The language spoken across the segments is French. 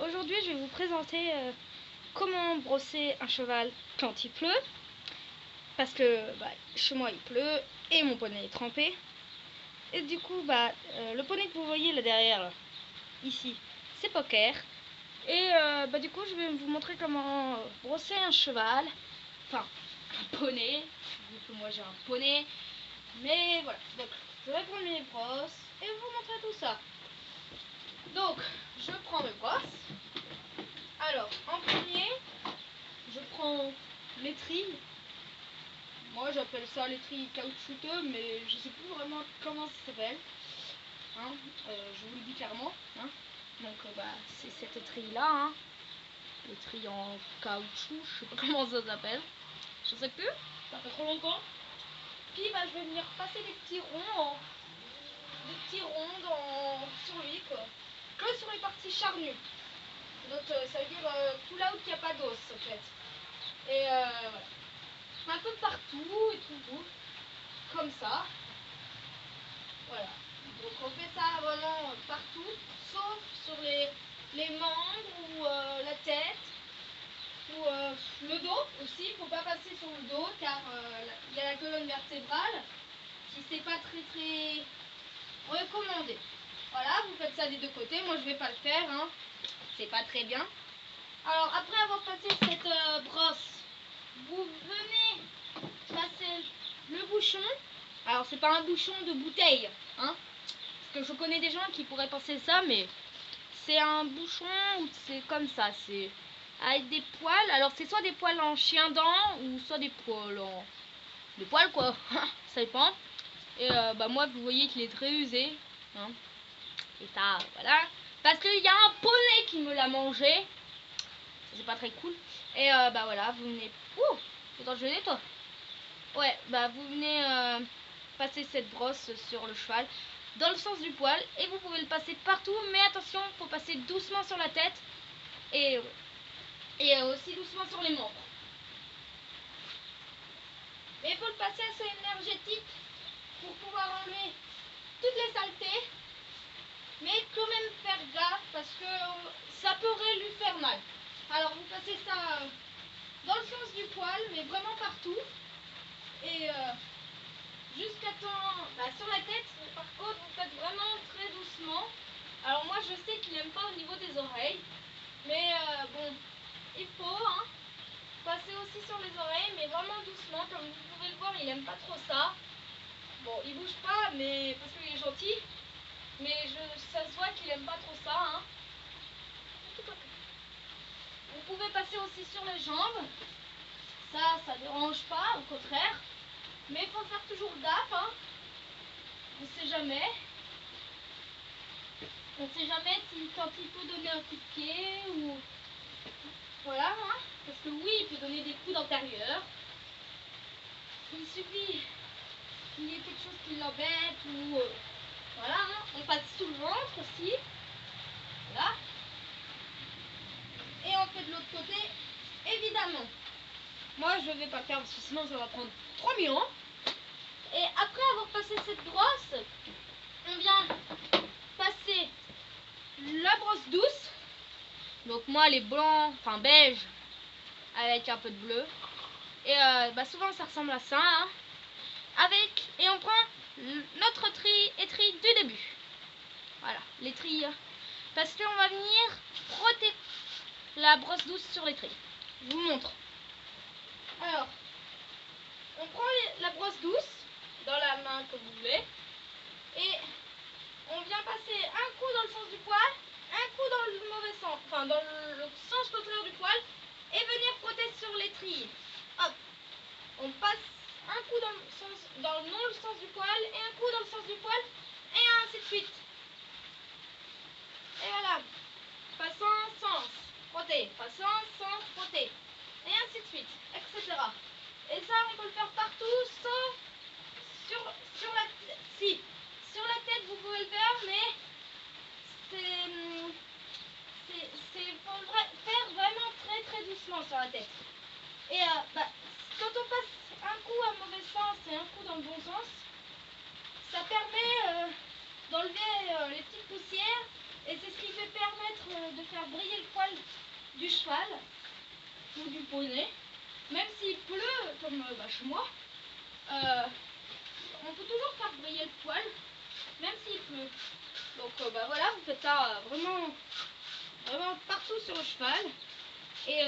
Aujourd'hui je vais vous présenter comment brosser un cheval quand il pleut. Parce que chez moi il pleut et mon poney est trempé. Et du coup le poney que vous voyez là derrière, là, ici, c'est Poker. Et du coup je vais vous montrer comment brosser un cheval. Enfin, un poney. Vu que moi j'ai un poney. Mais voilà, donc je vais prendre mes brosses et vous montrer tout ça. Donc, je prends mes brosses. Alors, en premier, je prends l'étrille. Moi, j'appelle ça l'étrille caoutchouteux, mais je sais plus vraiment comment ça s'appelle. Hein, je vous le dis clairement. Hein. Donc, c'est cette étrille-là. Hein. L'étrille en caoutchouc, je sais pas comment ça s'appelle. Je sais plus, ça fait trop longtemps. Puis, je vais venir passer des petits ronds, sur lui, quoi. Que sur les parties charnues. Donc ça veut dire tout là où il n'y a pas d'os en fait. Et voilà. Un peu partout et tout, comme ça. Voilà. Donc on fait ça vraiment partout, sauf sur les membres ou la tête ou le dos aussi. Il ne faut pas passer sur le dos car il y a la colonne vertébrale qui c'est pas très recommandé. Voilà, vous faites ça des deux côtés. Moi je vais pas le faire, hein. C'est pas très bien. Alors après avoir passé cette brosse, vous venez passer le bouchon. Alors c'est pas un bouchon de bouteille, hein, parce que je connais des gens qui pourraient penser ça, mais c'est un bouchon où c'est comme ça, c'est avec des poils. Alors c'est soit des poils en chien dent ou soit des poils en... des poils quoi, ça dépend. Et moi vous voyez qu'il est très usé, hein. Et ça, voilà. Parce qu'il y a un poney qui me l'a mangé. C'est pas très cool. Et voilà, vous venez... Ouh, attends, je nettoie. Ouais, vous venez passer cette brosse sur le cheval dans le sens du poil. Et vous pouvez le passer partout. Mais attention, il faut passer doucement sur la tête. Et aussi doucement sur les membres. Mais il faut le passer assez énergétique pour pouvoir enlever toutes les saletés. Mais quand même faire gaffe parce que ça pourrait lui faire mal. Alors vous passez ça dans le sens du poil, mais vraiment partout. Et jusqu'à temps... sur la tête, par contre, vous faites vraiment très doucement. Alors moi je sais qu'il n'aime pas au niveau des oreilles. Mais bon, il faut passer aussi sur les oreilles, mais vraiment doucement. Comme vous pouvez le voir, il n'aime pas trop ça. Bon, il bouge pas, mais parce qu'il est gentil. Mais ça se voit qu'il aime pas trop ça. Hein. Vous pouvez passer aussi sur les jambes. Ça dérange pas, au contraire. Mais il faut faire toujours gaffe. Hein. On ne sait jamais. On ne sait jamais quand il peut donner un coup de pied ou... Voilà. Hein. Parce que oui, il peut donner des coups d'intérieur. Il suffit qu'il y ait quelque chose qui l'embête ou... voilà. Hein. On passe sous le ventre aussi. Voilà. Et on fait de l'autre côté, évidemment. Moi, je vais pas le faire parce que sinon ça va prendre 3000 ans. Et après avoir passé cette brosse, on vient passer la brosse douce. Donc moi, elle est blanc, enfin beige, avec un peu de bleu. Et souvent ça ressemble à ça. Hein. Et on prend notre étrille du début. Voilà, l'étrille. Parce qu'on va venir frotter la brosse douce sur l'étrille. Je vous montre. Alors, on prend la brosse douce dans la main que vous voulez et on vient passer un coup dans le sens du poil, un coup dans le mauvais sens, enfin dans le sens contraire du poil et venir frotter sur l'étrille. Hop, on passe un coup dans non le sens du poil et un coup dans le sens du poil et ainsi de suite. Et voilà, passant, sens, frotter, passant, sens, frotter et ainsi de suite, etc. Et ça, on peut le faire partout, sauf sur la tête. Si, sur la tête, vous pouvez le faire, mais faut le faire vraiment très doucement sur la tête. Et quand on passe un coup à mauvais sens et un coup dans le bon sens, ça permet d'enlever les petites poussières et c'est ce qui fait permettre de faire faire briller le poil du cheval ou du poney. Même s'il pleut, comme chez moi, on peut toujours faire briller le poil, même s'il pleut. Donc voilà, vous faites ça vraiment partout sur le cheval. Et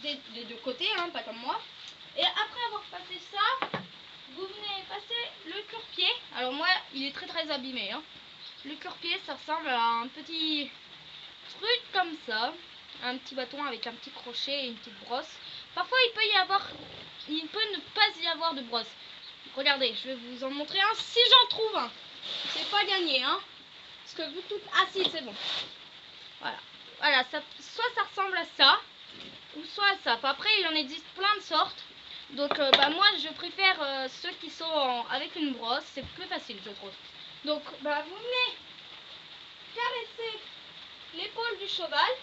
des deux côtés, hein, pas comme moi. Et après avoir passé ça, vous venez passer le cure-pied. Alors moi, il est très abîmé. Hein. Le cure-pied, ça ressemble à un petit truc comme ça. Un petit bâton avec un petit crochet et une petite brosse. Parfois, il peut ne pas y avoir de brosse. Regardez, je vais vous en montrer un si j'en trouve un. C'est pas gagné, hein. Parce que vous tout... Ah si, c'est bon. Voilà, soit ça ressemble à ça, ou soit à ça. Enfin, après, il en existe plein de sortes. Donc, moi, je préfère ceux qui sont avec une brosse. C'est plus facile, je trouve. Donc, vous venez caresser l'épaule du cheval.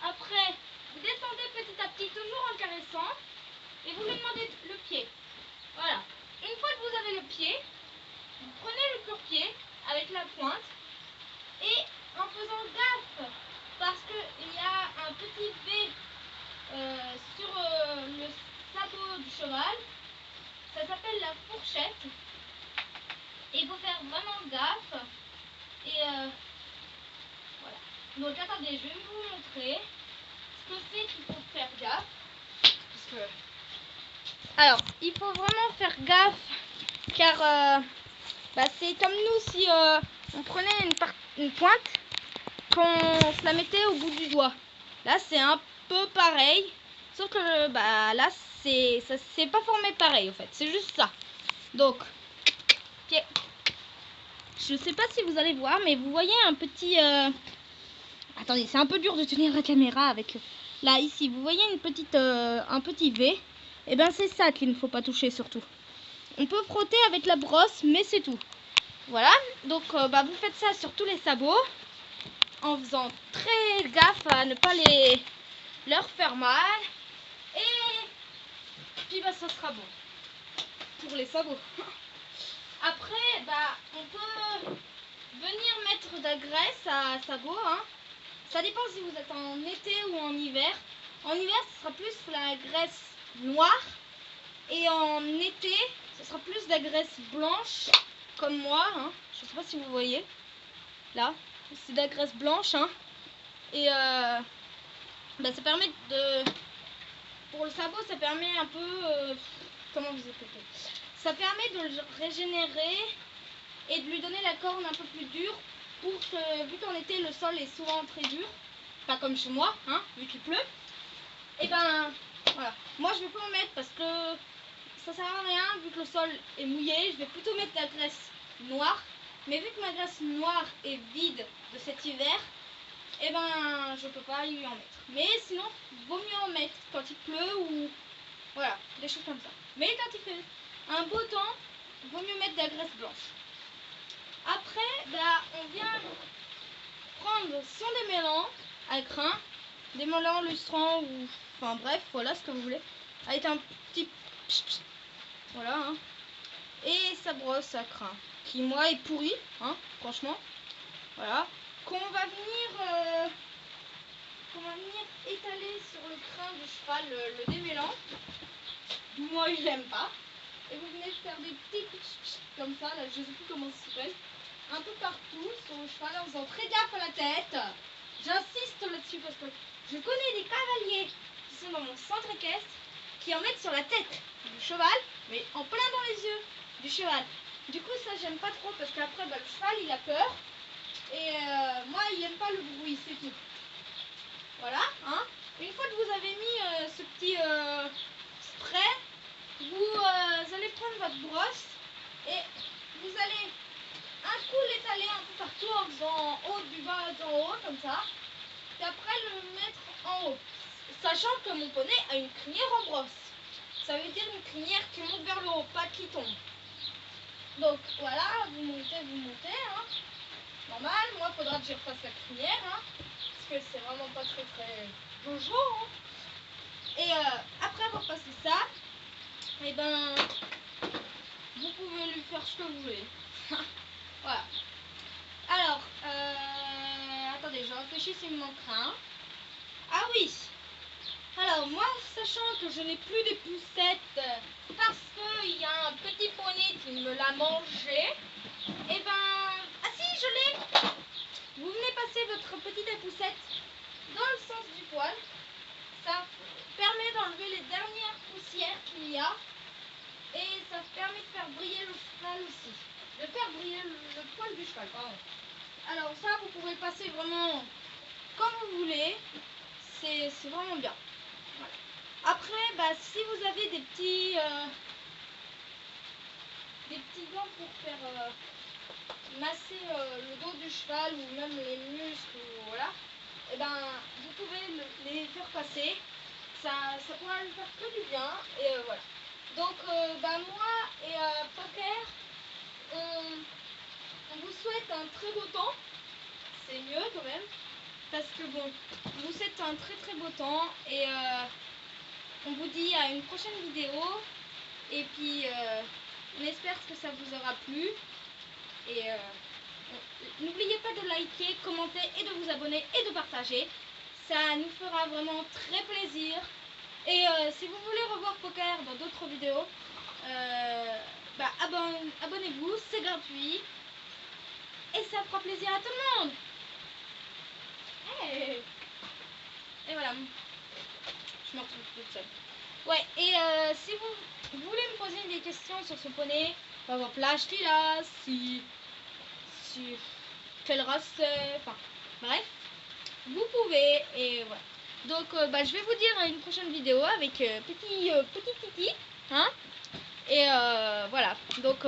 Après, vous descendez petit à petit, toujours en caressant. Et vous lui demandez le pied. Voilà. Une fois que vous avez le pied, vous prenez le cure-pied avec la pointe. Et en faisant gaffe, parce qu'il y a un petit V sur le sabot du cheval, ça s'appelle la fourchette. Et il faut faire vraiment gaffe. Et voilà. Donc attendez, je vais vous montrer ce que c'est qu'il faut faire gaffe. Alors, il faut vraiment faire gaffe, car c'est comme nous si on prenait une pointe, qu'on se la mettait au bout du doigt. Là, c'est un peu pareil, sauf que là, c'est pas formé pareil, en fait. C'est juste ça. Donc, pied. Je sais pas si vous allez voir, mais vous voyez un petit... Attendez, c'est un peu dur de tenir la caméra avec... Là, ici, vous voyez un petit V. Et ben, c'est ça qu'il ne faut pas toucher, surtout. On peut frotter avec la brosse, mais c'est tout. Voilà, donc vous faites ça sur tous les sabots, en faisant très gaffe à ne pas leur faire mal. Et puis ça sera bon pour les sabots. Après, on peut venir mettre de la graisse à sabot. Hein. Ça dépend si vous êtes en été ou en hiver. En hiver, ce sera plus la graisse noire. Et en été, ce sera plus de la graisse blanche, comme moi. Hein. Je ne sais pas si vous voyez. Là, c'est de la graisse blanche. Hein. Et ça permet de... Pour le sabot, ça permet un peu... comment vous expliquer? Ça permet de le régénérer et de lui donner la corne un peu plus dure. Pour que, vu qu'en été, le sol est souvent très dur. Pas comme chez moi, hein, vu qu'il pleut. Et voilà. Moi, je vais pas en mettre parce que ça sert à rien. Vu que le sol est mouillé, je vais plutôt mettre de la graisse noire. Mais vu que ma graisse noire est vide de cet hiver, je peux pas y en mettre. Mais sinon, vaut mieux en mettre quand il pleut ou voilà, des choses comme ça. Mais quand il fait un beau temps, vaut mieux mettre de la graisse blanche. Après, on vient prendre son démêlant à grain, démêlant, lustrant ou enfin bref, voilà ce que vous voulez, avec un petit voilà, hein. Et sa brosse à crin qui moi est pourrie, hein, franchement, voilà, qu'on va venir étaler sur le crin du cheval le démêlant. Moi je l'aime pas. Et vous venez faire des petits comme ça, là je sais plus comment ça s'appelle, un peu partout sur le cheval en faisant très gaffe à la tête. J'insiste là-dessus parce que je connais des cavaliers qui sont dans mon centre équestre qui en mettent sur la tête du cheval, mais en plein dans les yeux du cheval. Du coup ça j'aime pas trop parce qu'après le cheval il a peur et moi il aime pas le bruit, c'est tout. Voilà, hein. Une fois que vous avez mis ce petit spray, vous allez prendre votre brosse et vous allez un coup l'étaler un peu partout en faisant en haut, du bas, d'en haut, comme ça. Et après le mettre en haut. Sachant que mon poney a une crinière en brosse. Ça veut dire une crinière qui monte vers le haut, pas qui tombe. Donc voilà, vous montez, hein. Normal, moi il faudra que je refasse la crinière, hein. Parce que c'est vraiment pas très jojo, hein. Et après avoir passé ça, vous pouvez lui faire ce que vous voulez. Voilà. Alors, attendez, j'ai un réfléchis s'il me manquera un. Ah oui. Alors moi, sachant que je n'ai plus de poussette parce qu'il y a un petit poney qui me l'a mangé, et ben... Ah si, je l'ai. Vous venez passer votre petite poussette dans le sens du poil. Ça permet d'enlever les dernières poussières qu'il y a. Et ça permet de faire briller le cheval aussi. De faire briller le poil du cheval, pardon. Alors ça, vous pouvez le passer vraiment comme vous voulez. C'est vraiment bien. Voilà. Après, bah, si vous avez des petits gants pour faire masser le dos du cheval ou même les muscles, ou, voilà, et ben vous pouvez les faire passer. Ça pourra lui faire que du bien. Et voilà. Donc, bah, moi et Poker, on vous souhaite un très beau temps. C'est mieux quand même. Parce que bon, on vous souhaite un très très beau temps. Et on vous dit à une prochaine vidéo. Et puis, on espère que ça vous aura plu. Et n'oubliez pas de liker, commenter et de vous abonner et de partager. Ça nous fera vraiment très plaisir. Et si vous voulez revoir Poker dans d'autres vidéos, bah, abonnez-vous, c'est gratuit. Et ça fera plaisir à tout le monde. Hey. Et voilà. Je me retrouve toute seule. Ouais, et si vous voulez me poser des questions sur ce poney, par exemple l'âge qu'il a, si quelle race c'est, enfin bref, vous pouvez. Et voilà. Donc bah, je vais vous dire à une prochaine vidéo avec petit Titi, hein. Et voilà. Donc